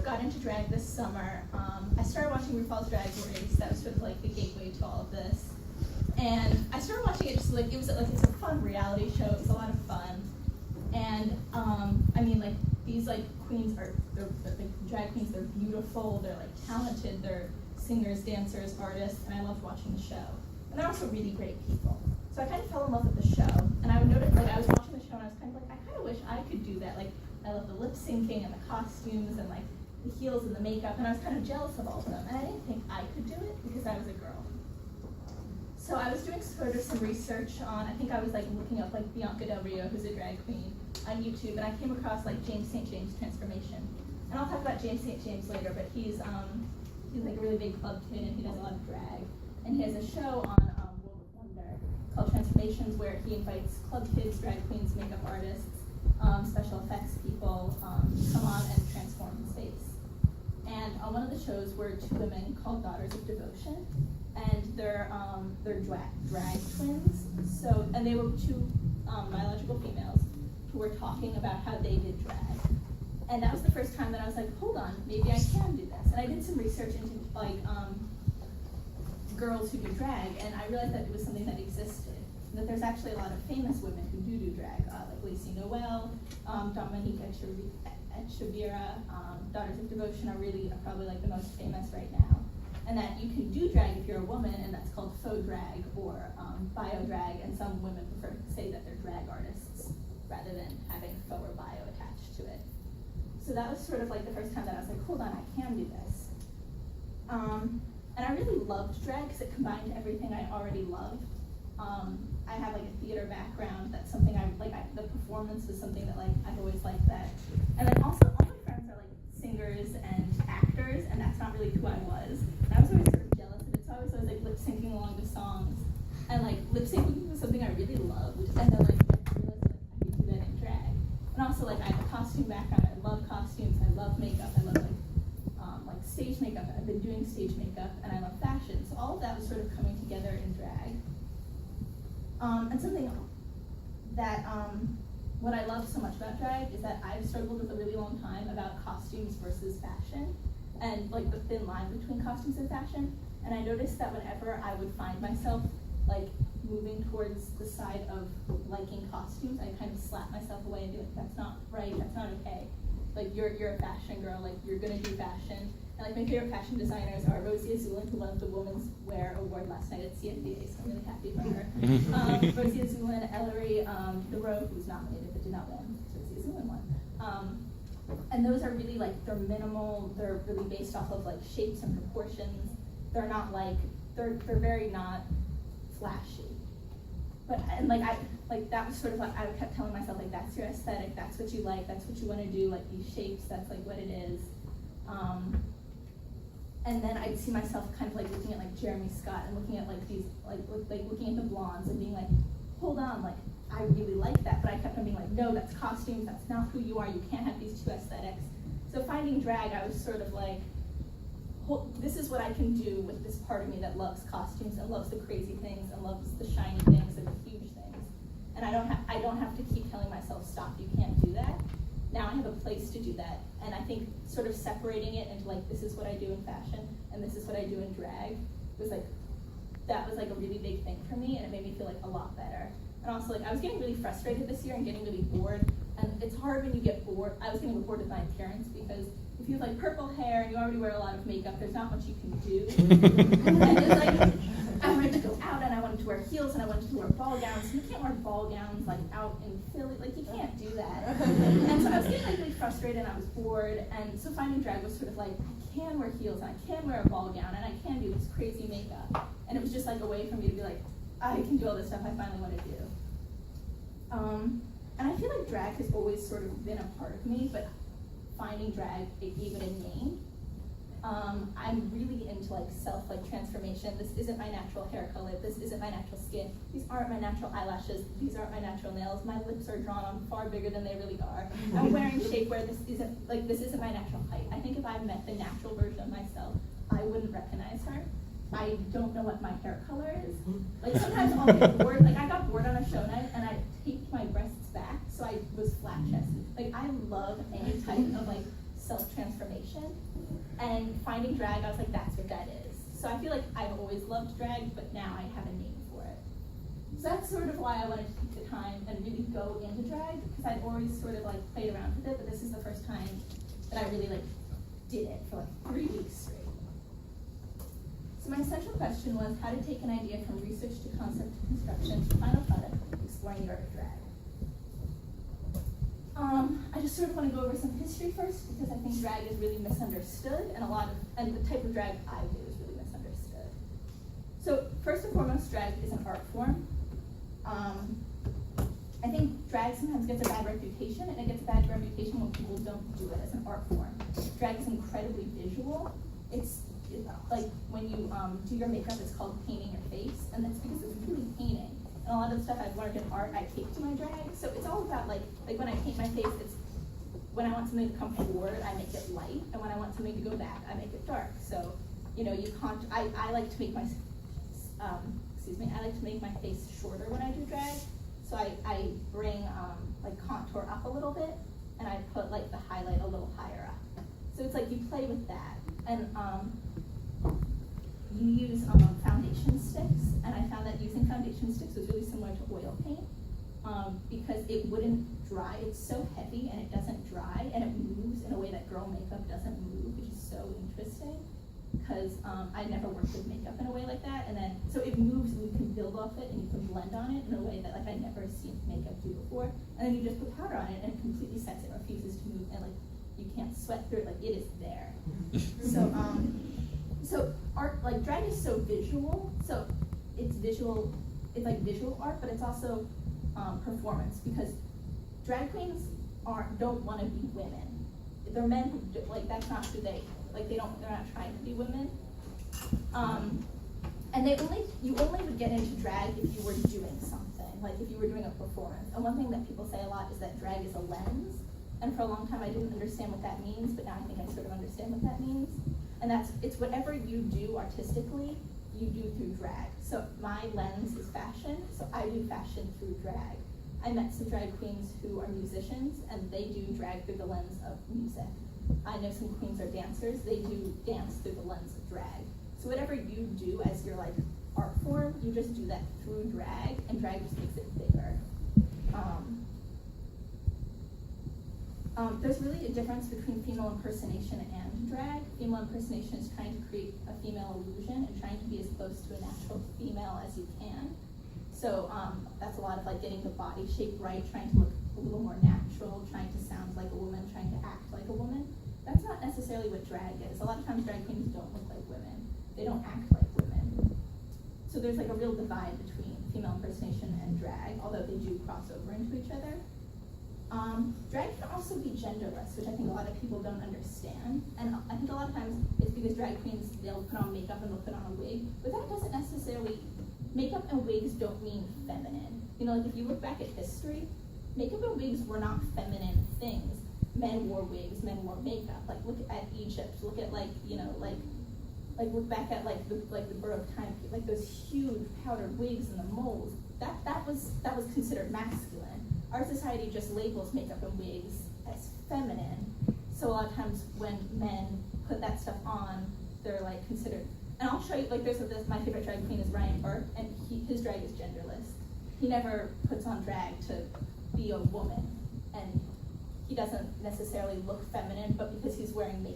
got into drag this summer. I started watching RuPaul's Drag Race. That was sort of like the gateway to all of this. And I started watching it just like, it's a fun reality show. It was a lot of fun. And I mean, like, these like queens they're like drag queens, they're beautiful, they're like talented, they're singers, dancers, artists, and I loved watching the show. And they're also really great people. So I kind of fell in love with the show. And I would notice, like, I was watching the show and I was kind of like, I kind of wish I could do that. Like, I love the lip syncing and the costumes and like the heels and the makeup, and I was kind of jealous of all of them. And I didn't think I could do it because I was a girl. So I was doing sort of some research on, I think I was like looking up like Bianca Del Rio, who's a drag queen, on YouTube, and I came across like James St. James Transformation. And I'll talk about James St. James later, but he's like a really big club kid and he does a lot of drag. And he has a show on World of Wonder called Transformations, where he invites club kids, drag queens, makeup artists, special effects people come on and transform the space. And on one of the shows were two women called Daughters of Devotion, and they're drag twins. So, and they were two biological females who were talking about how they did drag. And that was the first time that I was like, hold on, maybe I can do this. And I did some research into like girls who do drag, and I realized that it was something that existed. That there's actually a lot of famous women who do drag, like Lacey Noel, Dominique Echeverria, Daughters of Devotion are probably like the most famous right now. And that you can do drag if you're a woman, and that's called faux drag or bio drag, and some women prefer to say that they're drag artists rather than having faux or bio attached to it. So that was sort of like the first time that I was like, hold on, I can do this. And I really loved drag because it combined everything I already loved. I have like a theater background. That's something I like. The performance was something that like I've always liked that. And then also all my friends are like singers and actors, and that's not really who I was. And I was always sort of jealous of it. So I was always like lip syncing along to songs, and like lip syncing was something I really loved. And then like I realized like I could do that in drag. And also like I have a costume background. I love costumes. I love makeup. I love like stage makeup. I've been doing stage makeup, and I love fashion. So all of that was sort of coming together in drag. And something that, what I love so much about drag is that I've struggled with a really long time about costumes versus fashion, and like the thin line between costumes and fashion. And I noticed that whenever I would find myself like moving towards the side of liking costumes, I kind of slap myself away and be like, that's not right, that's not okay. Like you're a fashion girl, like you're gonna do fashion. And like my favorite fashion designers are Rosie Azulin, who won the Women's Wear Award last night at CNBA, so I'm really happy for her. Rosie Azulin, Ellery Theroux, who's nominated but did not win. Rosie Azulin won. And those are really like, they're minimal, they're really based off of like shapes and proportions. They're not like, they're very not flashy. But, and like that was sort of like, I kept telling myself like, that's your aesthetic, that's what you like, that's what you want to do, like these shapes, that's like what it is. And then I'd see myself kind of like looking at like Jeremy Scott and looking at like these, like looking at the blondes and being like, hold on, like I really like that, but I kept on being like, no, that's costumes, that's not who you are, you can't have these two aesthetics. So finding drag, I was sort of like, this is what I can do with this part of me that loves costumes and loves the crazy things and loves the shiny things and the huge things. And I don't have to keep telling myself, stop, you can't do that. Now I have a place to do that. And I think sort of separating it into like, this is what I do in fashion and this is what I do in drag was like, that was like a really big thing for me, and it made me feel like a lot better. And also like, I was getting really frustrated this year and getting really bored. And it's hard when you get bored. I was getting bored with my appearance because if you have like purple hair and you already wear a lot of makeup, there's not much you can do. And it's like, I wanted to go out and I wanted to wear heels and I wanted to wear ball gowns. You can't wear ball gowns like out in Philly, like you can't do that. And so I was getting like really frustrated and I was bored. And so finding drag was sort of like, I can wear heels and I can wear a ball gown and I can do this crazy makeup. And it was just like a way for me to be like, I can do all this stuff I finally want to do. And I feel like drag has always sort of been a part of me, but finding drag, it gave it a name. I'm really into like transformation. This isn't my natural hair color. This isn't my natural skin. These aren't my natural eyelashes. These aren't my natural nails. My lips are drawn on far bigger than they really are. I'm wearing shapewear. This isn't my natural height. I think if I met the natural version of myself, I wouldn't recognize her. I don't know what my hair color is. Like sometimes I'll get bored. Like I got bored on a show night and I taped my breasts back so I was flat chested. Like I love any type of like self-transformation. fashion. And finding drag, I was like, that's what that is. So I feel like I've always loved drag, but now I have a name for it. So that's sort of why I wanted to take the time and really go into drag, because I'd always sort of like played around with it, but this is the first time that I really like did it for like 3 weeks straight. So my central question was how to take an idea from research to concept to construction to final product, exploring the art of drag. I just sort of want to go over some history first, because I think drag is really misunderstood, and the type of drag I do is really misunderstood. So first and foremost, drag is an art form. I think drag sometimes gets a bad reputation, and it gets a bad reputation when people don't do it as an art form. Drag is incredibly visual. It's like when you do your makeup, it's called painting your face, and that's because it's really painting. And a lot of the stuff I've learned in art, I take to my drag. So it's all about like when I paint my face, it's when I want something to come forward, I make it light, and when I want something to go back, I make it dark. So, you know, you can't. I like to make my I like to make my face shorter when I do drag. So I bring like contour up a little bit, and I put like the highlight a little higher up. So it's like you play with that, and you use foundation sticks, and I found that using foundation sticks was really similar to oil paint, because it wouldn't dry. It's so heavy and it doesn't dry, and it moves in a way that girl makeup doesn't move, which is so interesting, because I'd never worked with makeup in a way like that, and then so it moves and you can build off it and you can blend on it in a way that like I'd never seen makeup do before, and then you just put powder on it and it completely sets it, refuses to move, and like you can't sweat through it, like it is there. So art, like drag is so visual, so it's visual, it's like visual art, but it's also performance, because drag queens don't want to be women. They're men who do, like that's not who they're not trying to be women. And you only would get into drag if you were doing something, like if you were doing a performance. And one thing that people say a lot is that drag is a lens. And for a long time I didn't understand what that means, but now I think I sort of understand what that means. And it's whatever you do artistically, you do through drag. So my lens is fashion, so I do fashion through drag. I met some drag queens who are musicians, and they do drag through the lens of music. I know some queens are dancers, they do dance through the lens of drag. So whatever you do as your like art form, you just do that through drag, and drag just makes it bigger. There's really a difference between female impersonation and drag. Female impersonation is trying to create a female illusion and trying to be as close to a natural female as you can. So that's a lot of like getting the body shape right, trying to look a little more natural, trying to sound like a woman, trying to act like a woman. That's not necessarily what drag is. A lot of times drag queens don't look like women. They don't act like women. So there's like a real divide between female impersonation and drag, although they do cross over into each other. Drag can also be genderless, which I think a lot of people don't understand. And I think a lot of times it's because drag queens, they'll put on makeup and they'll put on a wig, but that doesn't necessarily, makeup and wigs don't mean feminine. You know, like if you look back at history, makeup and wigs were not feminine things. Men wore wigs, men wore makeup. Like look at Egypt, look at like, you know, like look back at like the Baroque time, like those huge powdered wigs and the moles. That was considered masculine. Our society just labels makeup and wigs as feminine. So a lot of times when men put that stuff on, they're like considered, and I'll show you, like my favorite drag queen is Ryan Burke, and his drag is genderless. He never puts on drag to be a woman, and he doesn't necessarily look feminine, but because he's wearing makeup,